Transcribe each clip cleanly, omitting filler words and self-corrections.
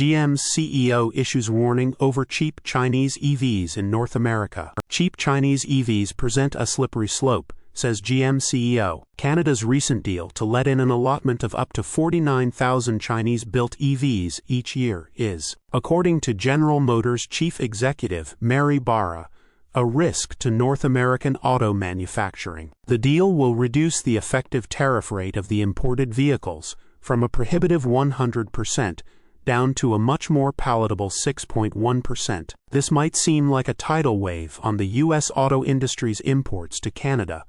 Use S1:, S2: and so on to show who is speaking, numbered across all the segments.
S1: GM's CEO issues warning over cheap Chinese EVs in North America. Cheap Chinese EVs present a slippery slope, says GM CEO. Canada's recent deal to let in an allotment of up to 49,000 Chinese-built EVs each year is, according to General Motors chief executive Mary Barra, a risk to North American auto manufacturing. The deal will reduce the effective tariff rate of the imported vehicles from a prohibitive 100% down to a much more palatable 6.1%. This might seem like a tidal wave on the U.S. auto industry's imports to Canada,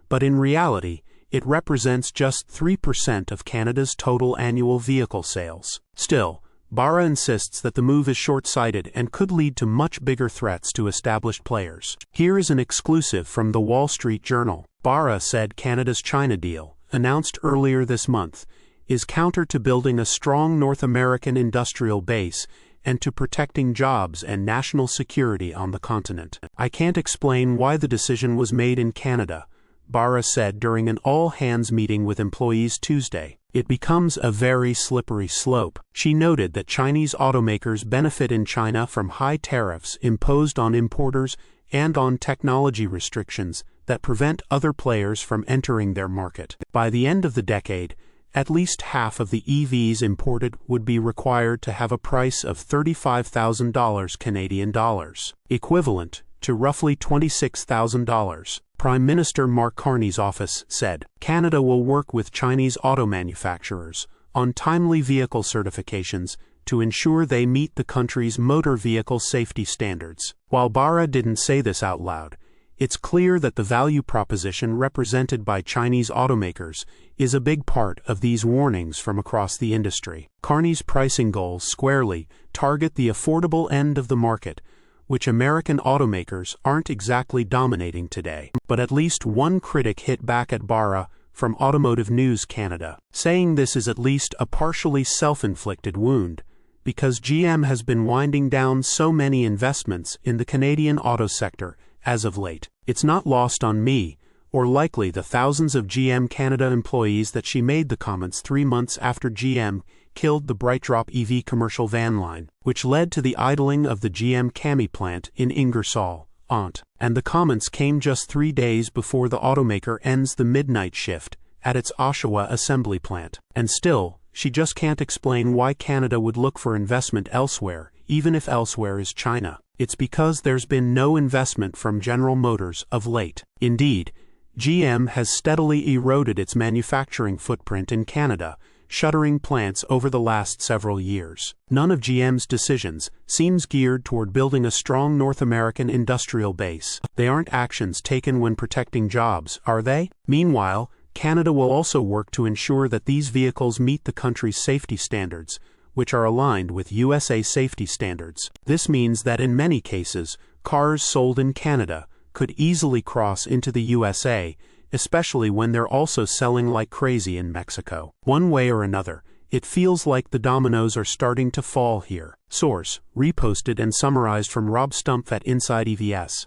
S1: but in reality, it represents just 3% of Canada's total annual vehicle sales. Still, Barra insists that the move is short-sighted and could lead to much bigger threats to established players. Here is an exclusive from the Wall Street Journal. Barra said Canada's China deal, announced earlier this month, is counter to building a strong North American industrial base and to protecting jobs and national security on the continent. I can't explain why the decision was made in Canada, Barra said during an all-hands meeting with employees Tuesday. It becomes a very slippery slope. She noted that Chinese automakers benefit in China from high tariffs imposed on importers and on technology restrictions that prevent other players from entering their market. By the end of the decade, at least half of the EVs imported would be required to have a price of $35,000 Canadian dollars, equivalent to roughly $26,000. Prime Minister Mark Carney's office said, Canada will work with Chinese auto manufacturers on timely vehicle certifications to ensure they meet the country's motor vehicle safety standards. While Barra didn't say this out loud, it's clear that the value proposition represented by Chinese automakers is a big part of these warnings from across the industry. Carney's pricing goals squarely target the affordable end of the market, which American automakers aren't exactly dominating today. But at least one critic hit back at Barra from Automotive News Canada, saying this is at least a partially self-inflicted wound, because GM has been winding down so many investments in the Canadian auto sector as of late. It's not lost on me, or likely the thousands of GM Canada employees, that she made the comments 3 months after GM killed the BrightDrop EV commercial van line, which led to the idling of the GM Cami plant in Ingersoll, Ont. And the comments came just 3 days before the automaker ends the midnight shift at its Oshawa assembly plant. And still, she just can't explain why Canada would look for investment elsewhere, even if elsewhere is China. It's because there's been no investment from General Motors of late. Indeed, GM has steadily eroded its manufacturing footprint in Canada, shuttering plants over the last several years. None of GM's decisions seems geared toward building a strong North American industrial base. They aren't actions taken when protecting jobs, are they? Meanwhile, Canada will also work to ensure that these vehicles meet the country's safety standards, which are aligned with USA safety standards. This means that in many cases, cars sold in Canada could easily cross into the USA, especially when they're also selling like crazy in Mexico. One way or another, it feels like the dominoes are starting to fall here. Source: reposted and summarized from Rob Stumpf at insideevs.